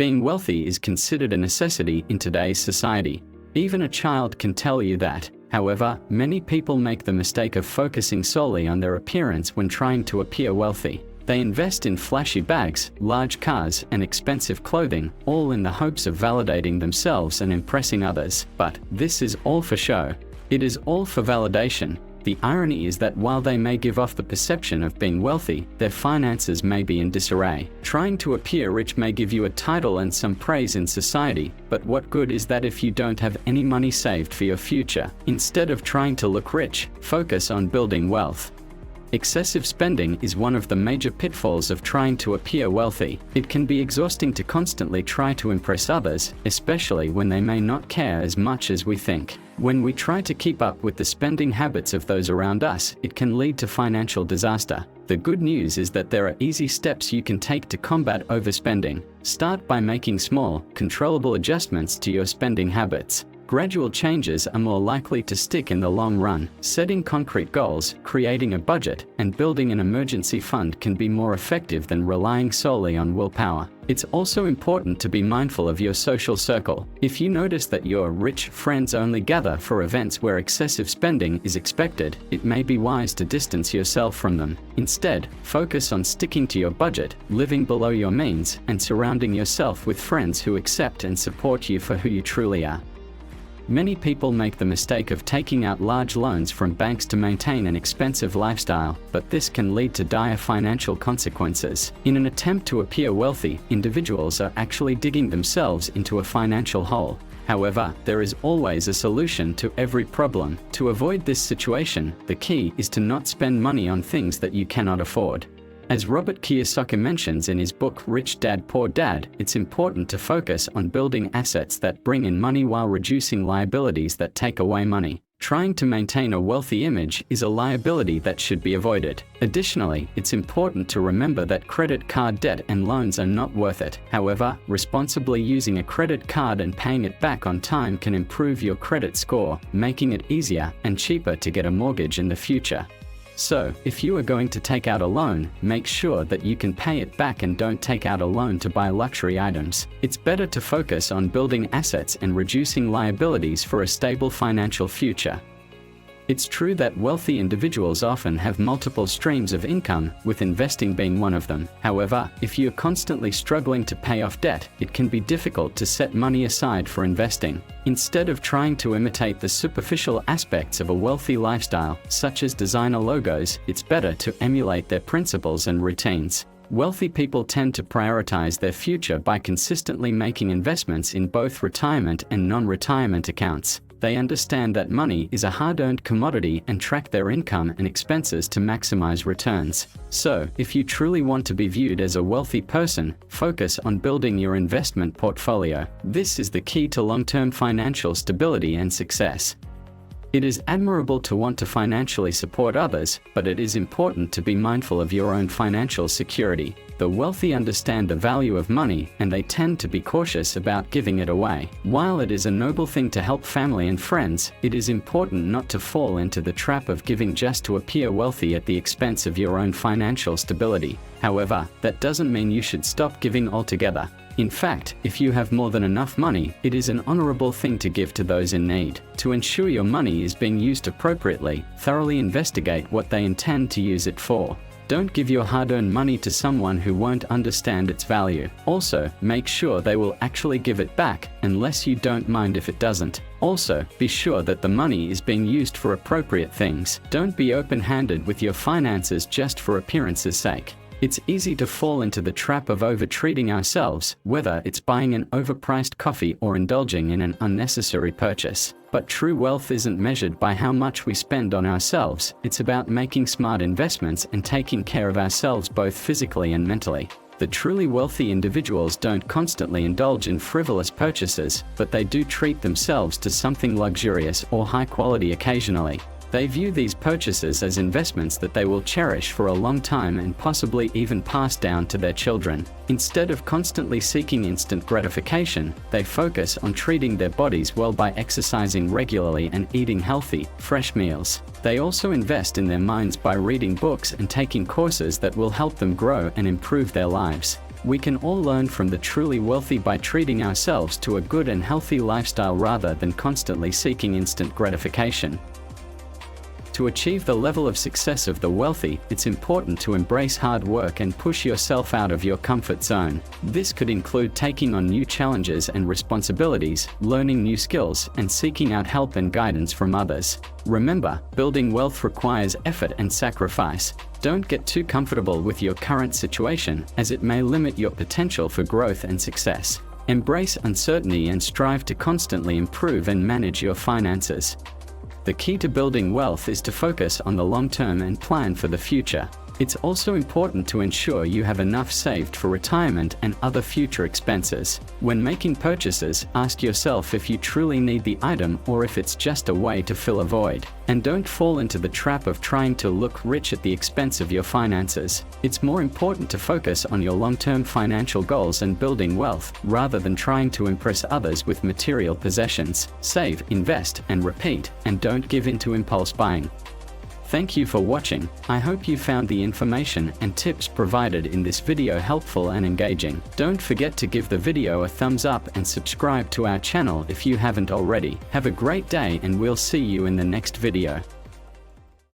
Being wealthy is considered a necessity in today's society. Even a child can tell you that. However, many people make the mistake of focusing solely on their appearance when trying to appear wealthy. They invest in flashy bags, large cars, and expensive clothing, all in the hopes of validating themselves and impressing others. But this is all for show. It is all for validation. The irony is that while they may give off the perception of being wealthy, their finances may be in disarray. Trying to appear rich may give you a title and some praise in society, but what good is that if you don't have any money saved for your future? Instead of trying to look rich, focus on building wealth. Excessive spending is one of the major pitfalls of trying to appear wealthy. It can be exhausting to constantly try to impress others, especially when they may not care as much as we think. When we try to keep up with the spending habits of those around us, it can lead to financial disaster. The good news is that there are easy steps you can take to combat overspending. Start by making small, controllable adjustments to your spending habits. Gradual changes are more likely to stick in the long run. Setting concrete goals, creating a budget, and building an emergency fund can be more effective than relying solely on willpower. It's also important to be mindful of your social circle. If you notice that your rich friends only gather for events where excessive spending is expected, it may be wise to distance yourself from them. Instead, focus on sticking to your budget, living below your means, and surrounding yourself with friends who accept and support you for who you truly are. Many people make the mistake of taking out large loans from banks to maintain an expensive lifestyle, but this can lead to dire financial consequences. In an attempt to appear wealthy, individuals are actually digging themselves into a financial hole. However, there is always a solution to every problem. To avoid this situation, the key is to not spend money on things that you cannot afford. As Robert Kiyosaki mentions in his book Rich Dad Poor Dad, it's important to focus on building assets that bring in money while reducing liabilities that take away money. Trying to maintain a wealthy image is a liability that should be avoided. Additionally, it's important to remember that credit card debt and loans are not worth it. However, responsibly using a credit card and paying it back on time can improve your credit score, making it easier and cheaper to get a mortgage in the future. So, if you are going to take out a loan, make sure that you can pay it back and don't take out a loan to buy luxury items. It's better to focus on building assets and reducing liabilities for a stable financial future. It's true that wealthy individuals often have multiple streams of income, with investing being one of them. However, if you're constantly struggling to pay off debt, it can be difficult to set money aside for investing. Instead of trying to imitate the superficial aspects of a wealthy lifestyle, such as designer logos, it's better to emulate their principles and routines. Wealthy people tend to prioritize their future by consistently making investments in both retirement and non-retirement accounts. They understand that money is a hard-earned commodity and track their income and expenses to maximize returns. So, if you truly want to be viewed as a wealthy person, focus on building your investment portfolio. This is the key to long-term financial stability and success. It is admirable to want to financially support others, but it is important to be mindful of your own financial security. The wealthy understand the value of money, and they tend to be cautious about giving it away. While it is a noble thing to help family and friends, it is important not to fall into the trap of giving just to appear wealthy at the expense of your own financial stability. However, that doesn't mean you should stop giving altogether. In fact, if you have more than enough money, it is an honorable thing to give to those in need. To ensure your money is being used appropriately, thoroughly investigate what they intend to use it for. Don't give your hard-earned money to someone who won't understand its value. Also, make sure they will actually give it back, unless you don't mind if it doesn't. Also, be sure that the money is being used for appropriate things. Don't be open-handed with your finances just for appearance's sake. It's easy to fall into the trap of over-treating ourselves, whether it's buying an overpriced coffee or indulging in an unnecessary purchase. But true wealth isn't measured by how much we spend on ourselves. It's about making smart investments and taking care of ourselves both physically and mentally. The truly wealthy individuals don't constantly indulge in frivolous purchases, but they do treat themselves to something luxurious or high quality occasionally. They view these purchases as investments that they will cherish for a long time and possibly even pass down to their children. Instead of constantly seeking instant gratification, they focus on treating their bodies well by exercising regularly and eating healthy, fresh meals. They also invest in their minds by reading books and taking courses that will help them grow and improve their lives. We can all learn from the truly wealthy by treating ourselves to a good and healthy lifestyle rather than constantly seeking instant gratification. To achieve the level of success of the wealthy, it's important to embrace hard work and push yourself out of your comfort zone. This could include taking on new challenges and responsibilities, learning new skills, and seeking out help and guidance from others. Remember, building wealth requires effort and sacrifice. Don't get too comfortable with your current situation, as it may limit your potential for growth and success. Embrace uncertainty and strive to constantly improve and manage your finances. The key to building wealth is to focus on the long term and plan for the future. It's also important to ensure you have enough saved for retirement and other future expenses. When making purchases, ask yourself if you truly need the item or if it's just a way to fill a void. And don't fall into the trap of trying to look rich at the expense of your finances. It's more important to focus on your long-term financial goals and building wealth, rather than trying to impress others with material possessions. Save, invest, and repeat, and don't give in to impulse buying. Thank you for watching. I hope you found the information and tips provided in this video helpful and engaging. Don't forget to give the video a thumbs up and subscribe to our channel if you haven't already. Have a great day and we'll see you in the next video.